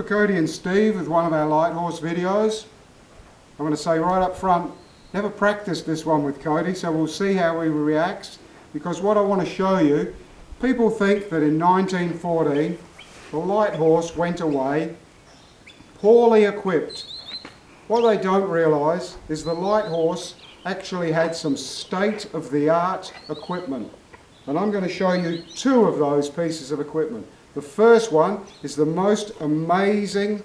Cody and Steve with one of our light horse videos. I'm going to say right up front, never practiced this one with Cody, so we'll see how he reacts, because what I want to show you, people think that in 1914 the light horse went away poorly equipped. What they don't realise is the light horse actually had some state-of-the-art equipment, and I'm going to show you two of those pieces of equipment. The first one is the most amazing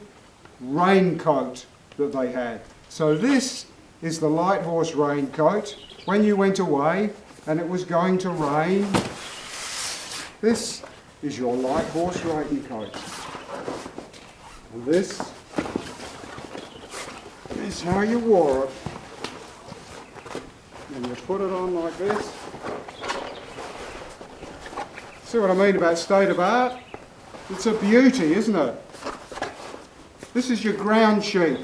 raincoat that they had. So this is the light horse raincoat. When you went away and it was going to rain, this is your light horse raincoat. And this is how you wore it. And you put it on like this. See what I mean about state of art? It's a beauty, isn't it? This is your ground sheet.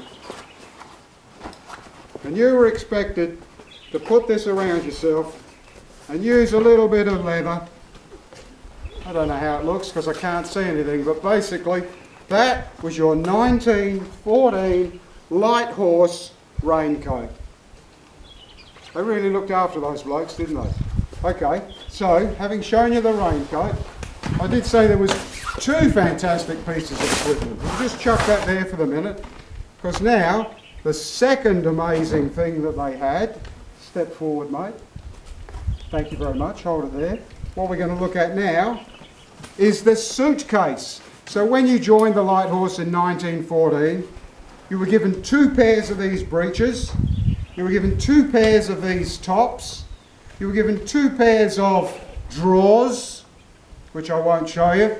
And you were expected to put this around yourself and use a little bit of leather. I don't know how it looks because I can't see anything, but basically that was your 1914 light horse raincoat. They really looked after those blokes, didn't they? Okay, so having shown you the raincoat, I did say there was two fantastic pieces of equipment. We'll just chuck that there for the minute, because now the second amazing thing that they had, step forward mate, thank you very much, hold it there. What we're going to look at now is the suitcase. So when you joined the light horse in 1914, you were given two pairs of these breeches, you were given two pairs of these tops, you were given two pairs of drawers, which I won't show you,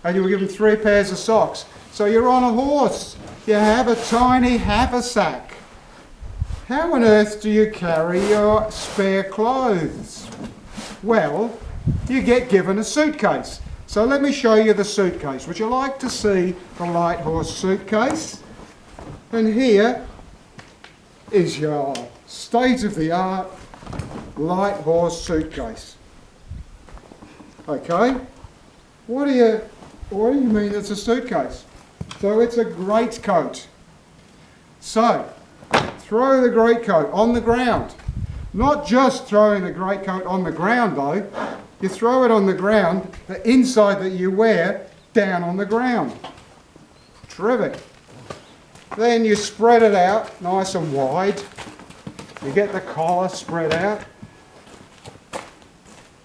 and you were given three pairs of socks. So you're on a horse, you have a tiny haversack. How on earth do you carry your spare clothes? Well, you get given a suitcase. So let me show you the suitcase. Would you like to see the light horse suitcase? And here is your state-of-the-art light horse suitcase. Okay, what do you mean it's a suitcase? So it's a greatcoat. So throw the greatcoat on the ground. Not just throwing the greatcoat on the ground though, you throw it on the ground, the inside that you wear down on the ground. Terrific. Then you spread it out nice and wide. You get the collar spread out.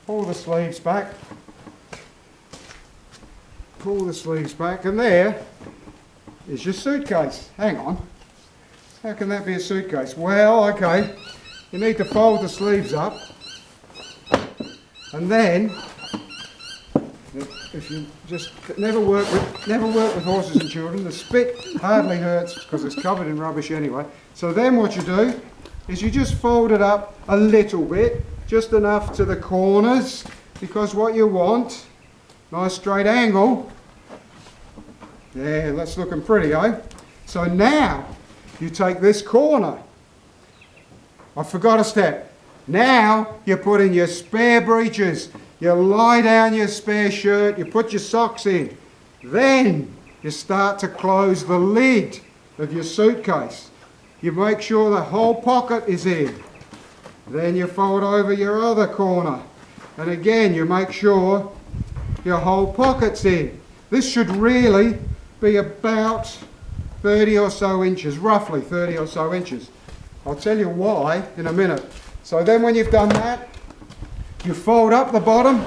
Pull the sleeves back. Pull the sleeves back, and there is your suitcase. Hang on. How can that be a suitcase? Well, okay. You need to fold the sleeves up. And then, if you just never work with horses and children, the spit hardly hurts because it's covered in rubbish anyway. So then what you do is you just fold it up a little bit, just enough to the corners, because what you want, nice straight angle. Yeah, that's looking pretty, eh? So now you take this corner. I forgot a step. Now you put in your spare breeches. You lie down your spare shirt, you put your socks in. Then you start to close the lid of your suitcase. You make sure the whole pocket is in. Then you fold over your other corner. And again, you make sure your whole pocket's in. This should really be about 30 or so inches, roughly 30 or so inches. I'll tell you why in a minute. So then when you've done that, you fold up the bottom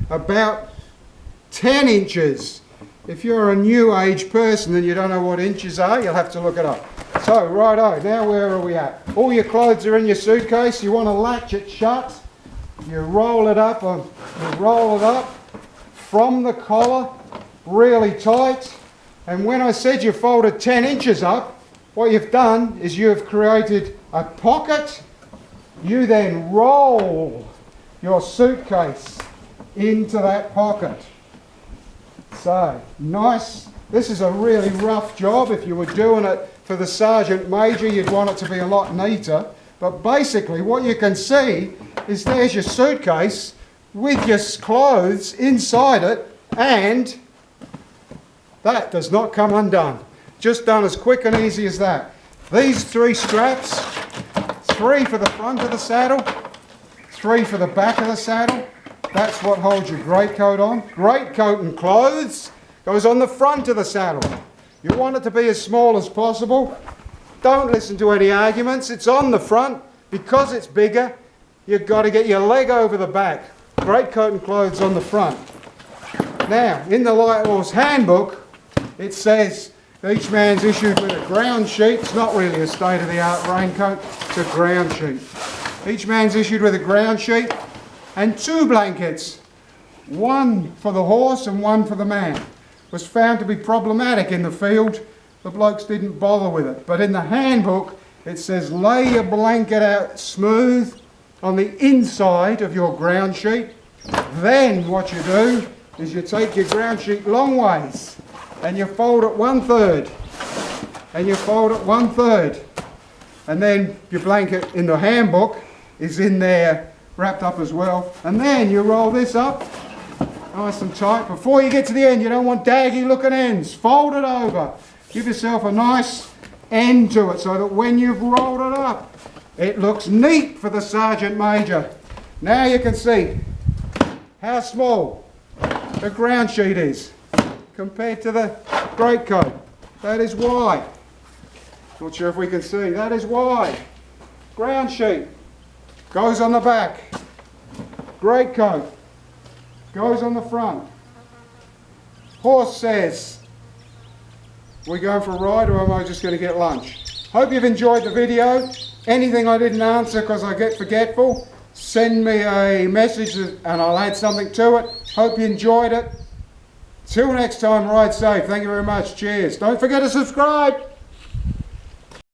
about 10 inches. If you're a new age person and you don't know what inches are, you'll have to look it up. So, righto, now where are we at? All your clothes are in your suitcase. You want to latch it shut. You roll it up, from the collar, really tight. And when I said you folded 10 inches up, what you've done is you've created a pocket. You then roll your suitcase into that pocket. So, nice. This is a really rough job. If you were doing it for the Sergeant Major, you'd want it to be a lot neater. But basically what you can see is there's your suitcase with your clothes inside it and That does not come undone. Just done as quick and easy as that. These 3 straps, 3 for the front of the saddle, 3 for the back of the saddle. That's what holds your greatcoat on. Greatcoat and clothes goes on the front of the saddle. You want it to be as small as possible. Don't listen to any arguments. It's on the front. Because it's bigger, you've got to get your leg over the back. Greatcoat and clothes on the front. Now, in the Lighthorse handbook, it says each man's issued with a ground sheet. It's not really a state-of-the-art raincoat, it's a ground sheet. Each man's issued with a ground sheet and 2 blankets. 1 for the horse and 1 for the man. Was found to be problematic in the field. The blokes didn't bother with it. But in the handbook, it says lay your blanket out smooth on the inside of your ground sheet. Then what you do is you take your ground sheet long ways and you fold it 1/3 and you fold it 1/3, and then your blanket in the handbook is in there wrapped up as well, and then you roll this up nice and tight. Before you get to the end, you don't want daggy looking ends. Fold it over. Give yourself a nice end to it so that when you've rolled it up, it looks neat for the Sergeant Major. Now you can see how small the ground sheet is compared to the greatcoat. That is wide. Not sure if we can see. That is wide. Ground sheet goes on the back. Greatcoat goes on the front. Horse says, we going for a ride or am I just going to get lunch? Hope you've enjoyed the video. Anything I didn't answer because I get forgetful, send me a message and I'll add something to it. Hope you enjoyed it. Till next time, ride safe. Thank you very much. Cheers. Don't forget to subscribe.